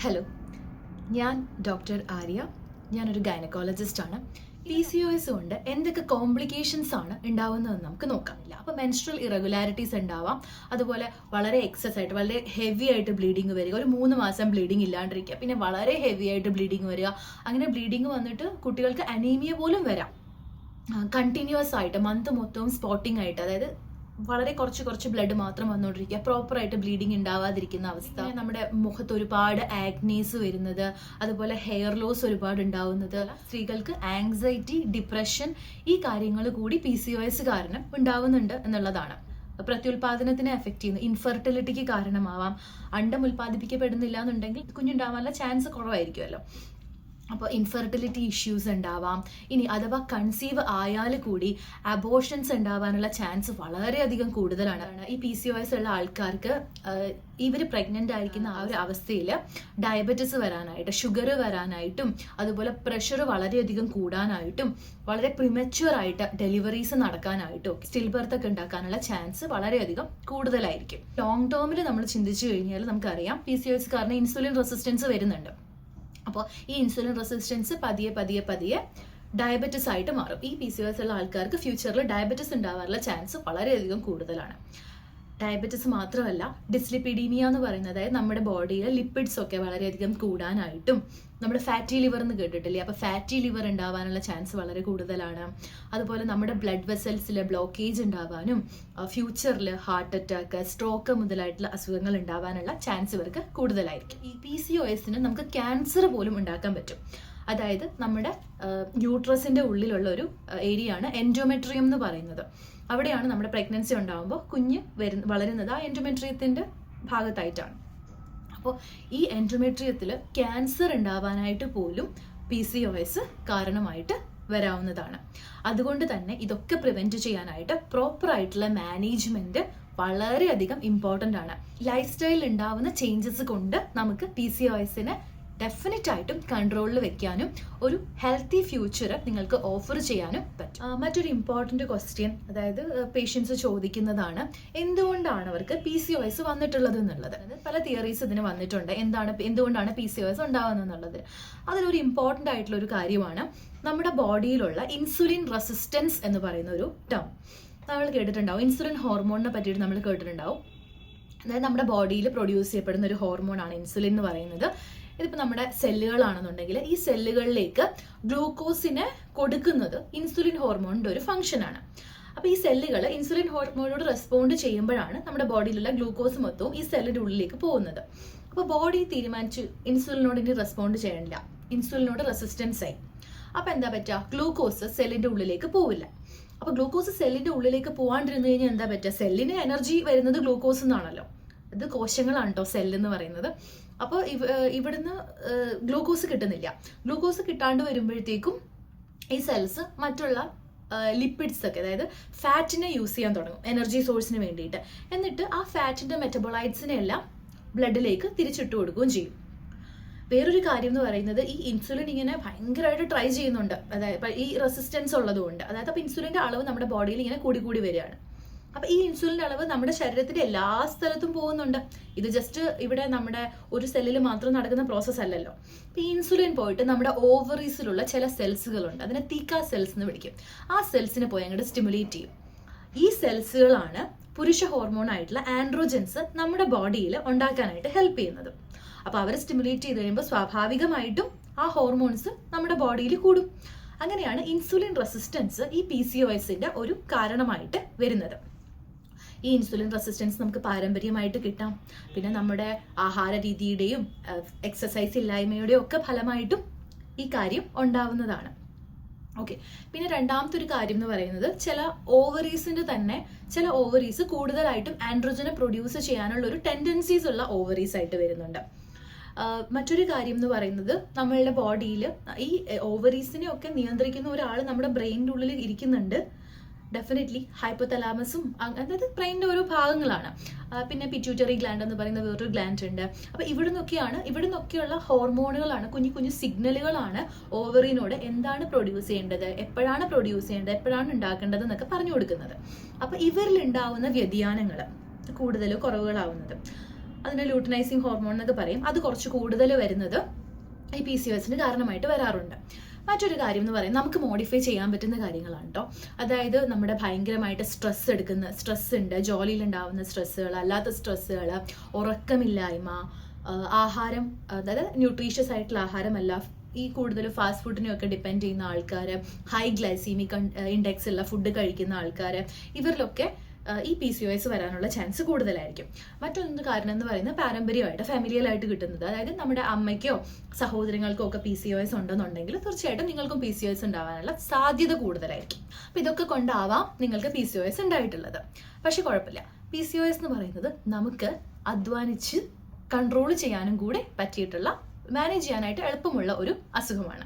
Hello, ഞാൻ doctor Arya. ഞാനൊരു ഗൈനക്കോളജിസ്റ്റാണ്. PCOS കൊണ്ട് എന്തൊക്കെ കോംപ്ലിക്കേഷൻസ് ആണ് ഉണ്ടാവുന്നതെന്ന് നമുക്ക് നോക്കാമില്ല. അപ്പോൾ മെൻസ്ട്രൽ ഇറഗുലാരിറ്റീസ് ഉണ്ടാവാം, അതുപോലെ വളരെ എക്സസ് ആയിട്ട് വളരെ ഹെവി ആയിട്ട് ബ്ലീഡിങ് വരിക, ഒരു 3 മാസം ബ്ലീഡിങ് ഇല്ലാണ്ടിരിക്കുക, പിന്നെ വളരെ ഹെവി ആയിട്ട് ബ്ലീഡിങ് വരിക. അങ്ങനെ ബ്ലീഡിങ് വന്നിട്ട് കുട്ടികൾക്ക് അനീമിയ പോലും വരാം. കണ്ടിന്യൂസ് ആയിട്ട് മന്ത് മൊത്തവും സ്പോട്ടിങ് ആയിട്ട്, അതായത് വളരെ കുറച്ച് ബ്ലഡ് മാത്രം വന്നുകൊണ്ടിരിക്കുക, പ്രോപ്പറായിട്ട് ബ്ലീഡിങ് ഉണ്ടാവാതിരിക്കുന്ന അവസ്ഥ, നമ്മുടെ മുഖത്ത് ഒരുപാട് ആക്നീസ് വരുന്നത്, അതുപോലെ ഹെയർ ലോസ് ഒരുപാട് ഉണ്ടാവുന്നത്, സ്ത്രീകൾക്ക് ആങ്സൈറ്റി, ഡിപ്രഷൻ, ഈ കാര്യങ്ങൾ കൂടി PCOS കാരണം ഉണ്ടാവുന്നുണ്ട് എന്നുള്ളതാണ്. പ്രത്യുൽപാദനത്തിനെ എഫക്ട് ചെയ്യുന്നു, ഇൻഫെർട്ടിലിറ്റിക്ക് കാരണമാവാം. അണ്ടം ഉൽപ്പാദിപ്പിക്കപ്പെടുന്നില്ല എന്നുണ്ടെങ്കിൽ കുഞ്ഞുണ്ടാവാനുള്ള ചാൻസ് കുറവായിരിക്കുമല്ലോ. അപ്പോൾ ഇൻഫെർട്ടിലിറ്റി ഇഷ്യൂസ് ഉണ്ടാവാം. ഇനി അഥവാ കൺസീവ് ആയാൽ കൂടി അബോർഷൻസ് ഉണ്ടാവാനുള്ള ചാൻസ് വളരെയധികം കൂടുതലാണ്. ഈ PCOS ഉള്ള ആൾക്കാർക്ക് ഇവർ പ്രഗ്നൻ്റ് ആയിരിക്കുന്ന ആ ഒരു അവസ്ഥയിൽ ഡയബറ്റിസ് വരാനായിട്ട്, ഷുഗർ വരാനായിട്ടും, അതുപോലെ പ്രഷർ വളരെയധികം കൂടാനായിട്ടും, വളരെ പ്രിമച്വർ ആയിട്ട് ഡെലിവറീസ് നടക്കാനായിട്ടും, സ്റ്റിൽ ബർത്ത് ഒക്കെ ഉണ്ടാക്കാനുള്ള ചാൻസ് വളരെയധികം കൂടുതലായിരിക്കും. ലോങ് ടേമിൽ നമ്മൾ ചിന്തിച്ചു കഴിഞ്ഞാൽ നമുക്കറിയാം PCOS കാരണം ഇൻസുലിൻ റെസിസ്റ്റൻസ് വരുന്നുണ്ട്. അപ്പോൾ ഈ ഇൻസുലിൻ റെസിസ്റ്റൻസ് പതിയെ ഡയബറ്റിസ് ആയിട്ട് മാറും. ഈ PCOS ഉള്ള ആൾക്കാർക്ക് ഫ്യൂച്ചറിൽ ഡയബറ്റിസ് ഉണ്ടാവാനുള്ള ചാൻസ് വളരെയധികം കൂടുതലാണ്. ഡയബറ്റിസ് മാത്രമല്ല, ഡിസ്ലിപ്പിഡീമിയ എന്ന് പറയുന്നത്, അതായത് നമ്മുടെ ബോഡിയിലെ ലിപ്പിഡ്സ് ഒക്കെ വളരെയധികം കൂടാനായിട്ടും, നമ്മൾ ഫാറ്റി ലിവർ എന്ന് കേട്ടിട്ടില്ലേ, അപ്പോൾ ഫാറ്റി ലിവർ ഉണ്ടാവാനുള്ള ചാൻസ് വളരെ കൂടുതലാണ്. അതുപോലെ നമ്മുടെ ബ്ലഡ് വെസൽസിൽ ബ്ലോക്കേജ് ഉണ്ടാവാനും, ഫ്യൂച്ചറിൽ ഹാർട്ട് അറ്റാക്ക്, സ്ട്രോക്ക് മുതലായിട്ടുള്ള അസുഖങ്ങൾ ഉണ്ടാവാനുള്ള ചാൻസ് ഇവർക്ക് കൂടുതലായിരിക്കും. ഈ PCOSന് നമുക്ക് ക്യാൻസർ പോലും ഉണ്ടാക്കാൻ പറ്റും. അതായത് നമ്മുടെ യൂട്രസിന്റെ ഉള്ളിലുള്ള ഒരു ഏരിയ ആണ് എൻഡോമെട്രിയം എന്ന് പറയുന്നത്. അവിടെയാണ് നമ്മുടെ പ്രഗ്നൻസി ഉണ്ടാകുമ്പോൾ കുഞ്ഞ് വളരുന്നത് ആ എൻഡോമെട്രിയത്തിന്റെ ഭാഗത്തായിട്ടാണ്. അപ്പോൾ ഈ എൻഡോമെട്രിയത്തിൽ ക്യാൻസർ ഉണ്ടാവാനായിട്ട് പോലും PCOS കാരണമായിട്ട് വരാവുന്നതാണ്. അതുകൊണ്ട് തന്നെ ഇതൊക്കെ പ്രിവെന്റ് ചെയ്യാനായിട്ട് പ്രോപ്പർ ആയിട്ടുള്ള മാനേജ്മെന്റ് വളരെയധികം ഇമ്പോർട്ടൻ്റ് ആണ്. ലൈഫ് സ്റ്റൈലിൽ ഉണ്ടാവുന്ന ചേഞ്ചസ് കൊണ്ട് നമുക്ക് PCOSനെ ഡെഫിനറ്റ് ആയിട്ടും കൺട്രോളിൽ വെക്കാനും ഒരു ഹെൽത്തി ഫ്യൂച്ചർ നിങ്ങൾക്ക് ഓഫർ ചെയ്യാനും പറ്റും. മറ്റൊരു ഇമ്പോർട്ടൻ്റ് ക്വസ്റ്റ്യൻ, അതായത് പേഷ്യൻസ് ചോദിക്കുന്നതാണ്, എന്തുകൊണ്ടാണ് അവർക്ക് PCOS വന്നിട്ടുള്ളത് എന്നുള്ളത്. പല തിയറീസ് ഇതിന് വന്നിട്ടുണ്ട്, എന്തുകൊണ്ടാണ് PCOS ഉണ്ടാവുന്നത് എന്നുള്ളത്. അതിലൊരു ഇമ്പോർട്ടൻ്റ് ആയിട്ടുള്ള ഒരു കാര്യമാണ് നമ്മുടെ ബോഡിയിലുള്ള ഇൻസുലിൻ റെസിസ്റ്റൻസ് എന്ന് പറയുന്ന ഒരു ടേം നമ്മൾ കേട്ടിട്ടുണ്ടാവും. ഇൻസുലിൻ ഹോർമോണിനെ പറ്റിയിട്ട് നമ്മൾ കേട്ടിട്ടുണ്ടാവും. അതായത് നമ്മുടെ ബോഡിയിൽ പ്രൊഡ്യൂസ് ചെയ്യപ്പെടുന്ന ഒരു ഹോർമോണാണ് ഇൻസുലിൻ എന്ന് പറയുന്നത്. ഇതിപ്പോൾ നമ്മുടെ സെല്ലുകളാണെന്നുണ്ടെങ്കിൽ ഈ സെല്ലുകളിലേക്ക് ഗ്ലൂക്കോസിനെ കൊടുക്കുന്നത് ഇൻസുലിൻ ഹോർമോണിൻ്റെ ഒരു ഫംഗ്ഷനാണ്. അപ്പോൾ ഈ സെല്ലുകൾ ഇൻസുലിൻ ഹോർമോണിനോട് റെസ്പോണ്ട് ചെയ്യുമ്പോഴാണ് നമ്മുടെ ബോഡിയിലുള്ള ഗ്ലൂക്കോസ് മൊത്തവും ഈ സെല്ലിൻ്റെ ഉള്ളിലേക്ക് പോകുന്നത്. അപ്പോൾ ബോഡി തീരുമാനിച്ചു ഇൻസുലിനോട് ഇനി റെസ്പോണ്ട് ചെയ്യണില്ല, ഇൻസുലിനോട് റെസിസ്റ്റൻസ് ആയി. അപ്പോൾ എന്താ പറ്റുക, ഗ്ലൂക്കോസ് സെല്ലിൻ്റെ ഉള്ളിലേക്ക് പോവില്ല. അപ്പോൾ ഗ്ലൂക്കോസ് സെല്ലിൻ്റെ ഉള്ളിലേക്ക് പോകാണ്ടിരുന്നു കഴിഞ്ഞാൽ എന്താ പറ്റുക, സെല്ലിന് എനർജി വരുന്നത് ഗ്ലൂക്കോസ് എന്നാണല്ലോ. ഇത് കോശങ്ങളാണ് കേട്ടോ സെല്ലെന്ന് പറയുന്നത്. അപ്പോൾ ഇവിടുന്ന് ഗ്ലൂക്കോസ് കിട്ടുന്നില്ല. ഗ്ലൂക്കോസ് കിട്ടാണ്ട് വരുമ്പോഴത്തേക്കും ഈ സെൽസ് മറ്റുള്ള ലിപ്പിഡ്സ് ഒക്കെ, അതായത് ഫാറ്റിനെ യൂസ് ചെയ്യാൻ തുടങ്ങും എനർജി സോഴ്സിന് വേണ്ടിയിട്ട്. എന്നിട്ട് ആ ഫാറ്റിൻ്റെ മെറ്റബോളൈറ്റ്സിനെ എല്ലാം ബ്ലഡിലേക്ക് തിരിച്ചിട്ട് കൊടുക്കുകയും ചെയ്യും. വേറൊരു കാര്യം എന്ന് പറയുന്നത്, ഈ ഇൻസുലിൻ ഇങ്ങനെ ഭയങ്കരമായിട്ട് ട്രൈ ചെയ്യുന്നുണ്ട്, അതായത് ഈ റെസിസ്റ്റൻസ് ഉള്ളതുകൊണ്ട്. അതായത് അപ്പോൾ ഇൻസുലിൻ്റെ അളവ് നമ്മുടെ ബോഡിയിൽ ഇങ്ങനെ കൂടി വരികയാണ്. അപ്പോൾ ഈ ഇൻസുലിൻ്റെ അളവ് നമ്മുടെ ശരീരത്തിന്റെ എല്ലാ സ്ഥലത്തും പോകുന്നുണ്ട്. ഇത് ജസ്റ്റ് ഇവിടെ നമ്മുടെ ഒരു സെല്ലിൽ മാത്രം നടക്കുന്ന പ്രോസസ്സ് അല്ലല്ലോ. അപ്പോൾ ഈ ഇൻസുലിൻ പോയിട്ട് നമ്മുടെ ഓവറീസിലുള്ള ചില സെൽസുകളുണ്ട്, അതിനെ തീക്ക സെൽസ് എന്ന് വിളിക്കും. ആ സെൽസിനെ പോയി അങ്ങോട്ട് സ്റ്റിമുലേറ്റ് ചെയ്യും. ഈ സെൽസുകളാണ് പുരുഷ ഹോർമോൺ ആയിട്ടുള്ള ആൻഡ്രോജൻസ് നമ്മുടെ ബോഡിയിൽ ഉണ്ടാക്കാനായിട്ട് ഹെൽപ്പ് ചെയ്യുന്നത്. അപ്പോൾ അവർ സ്റ്റിമുലേറ്റ് ചെയ്ത് കഴിയുമ്പോൾ സ്വാഭാവികമായിട്ടും ആ ഹോർമോൺസ് നമ്മുടെ ബോഡിയിൽ കൂടും. അങ്ങനെയാണ് ഇൻസുലിൻ റെസിസ്റ്റൻസ് ഈ PCOSന്റെ ഒരു കാരണമായിട്ട് വരുന്നത്. ഈ ഇൻസുലിൻ റെസിസ്റ്റൻസ് നമുക്ക് പാരമ്പര്യമായിട്ട് കിട്ടാം. പിന്നെ നമ്മുടെ ആഹാര രീതിയുടെയും എക്സസൈസ് ഇല്ലായ്മയുടെയും ഒക്കെ ഫലമായിട്ടും ഈ കാര്യം ഉണ്ടാവുന്നതാണ്. ഓക്കെ, പിന്നെ രണ്ടാമത്തെ ഒരു കാര്യം എന്ന് പറയുന്നത്, ചില ഓവറീസ് കൂടുതലായിട്ടും ആൻഡ്രോജനെ പ്രൊഡ്യൂസ് ചെയ്യാനുള്ള ഒരു ടെൻഡൻസീസ് ഉള്ള ഓവറീസ് ആയിട്ട് വരുന്നുണ്ട്. മറ്റൊരു കാര്യം എന്ന് പറയുന്നത്, നമ്മളുടെ ബോഡിയിൽ ഈ ഓവറീസിനെ ഒക്കെ നിയന്ത്രിക്കുന്ന ഒരാൾ നമ്മുടെ ബ്രെയിനിൻ്റെ ഉള്ളിൽ ഇരിക്കുന്നുണ്ട്. ഡെഫിനറ്റ്ലി ഹൈപ്പോതലാമസും, അതായത് ബ്രെയിനിൻ്റെ ഓരോ ഭാഗങ്ങളാണ്. പിന്നെ പിറ്റ്യൂട്ടറി ഗ്ലാൻഡ് എന്ന് പറയുന്ന വേറൊരു ഗ്ലാൻഡ് ഉണ്ട്. അപ്പോൾ ഇവിടുന്നൊക്കെയുള്ള ഹോർമോണുകളാണ്, കുഞ്ഞു സിഗ്നലുകളാണ് ഓവറിനോട് എന്താണ് പ്രൊഡ്യൂസ് ചെയ്യേണ്ടത്, എപ്പോഴാണ് പ്രൊഡ്യൂസ് ചെയ്യേണ്ടത്, എപ്പോഴാണ് ഉണ്ടാക്കേണ്ടത് എന്നൊക്കെ പറഞ്ഞു കൊടുക്കുന്നത്. അപ്പോൾ ഇവരിൽ ഉണ്ടാവുന്ന വ്യതിയാനങ്ങൾ കൂടുതൽ കുറവുകളാവുന്നത് അതിന് ലൂട്ടനൈസിങ് ഹോർമോൺ എന്നൊക്കെ പറയും, അത് കുറച്ച് കൂടുതൽ വരുന്നത് ഈ PCOSന് കാരണമായിട്ട് വരാറുണ്ട്. മറ്റൊരു കാര്യം എന്ന് പറയുന്നത് നമുക്ക് മോഡിഫൈ ചെയ്യാൻ പറ്റുന്ന കാര്യങ്ങളാണ് കേട്ടോ. അതായത് നമ്മുടെ ഭയങ്കരമായിട്ട് സ്ട്രെസ് ഉണ്ട്, ജോലിയിലുണ്ടാവുന്ന സ്ട്രെസ്സുകൾ, അല്ലാത്ത സ്ട്രെസ്സുകൾ, ഉറക്കമില്ലായ്മ, ആഹാരം, അതായത് ന്യൂട്രീഷ്യസ് ആയിട്ടുള്ള ആഹാരമല്ല, ഈ കൂടുതൽ ഫാസ്റ്റ് ഫുഡിനെയൊക്കെ ഡിപ്പെൻഡ് ചെയ്യുന്ന ആൾക്കാർ, ഹൈ ഗ്ലൈസീമിക് ഇൻഡെക്സ് ഉള്ള ഫുഡ് കഴിക്കുന്ന ആൾക്കാർ, ഇവരിലൊക്കെ ഈ PCOS വരാനുള്ള ചാൻസ് കൂടുതലായിരിക്കും. മറ്റൊന്ന് കാരണം എന്ന് പറയുന്നത് പാരമ്പര്യമായിട്ട് ഫാമിലിയലായിട്ട് കിട്ടുന്നത്, അതായത് നമ്മുടെ അമ്മയ്ക്കോ സഹോദരങ്ങൾക്കോ ഒക്കെ PCOS ഉണ്ടെന്നുണ്ടെങ്കിൽ തീർച്ചയായിട്ടും നിങ്ങൾക്കും PCOS ഉണ്ടാവാനുള്ള സാധ്യത കൂടുതലായിരിക്കും. അപ്പം ഇതൊക്കെ കൊണ്ടാവാം നിങ്ങൾക്ക് PCOS ഉണ്ടായിട്ടുള്ളത്. പക്ഷെ കുഴപ്പമില്ല, PCOS എന്ന് പറയുന്നത് നമുക്ക് അധ്വാനിച്ച് കൺട്രോൾ ചെയ്യാനും കൂടെ പറ്റിയിട്ടുള്ള, മാനേജ് ചെയ്യാനായിട്ട് എളുപ്പമുള്ള ഒരു അസുഖമാണ്.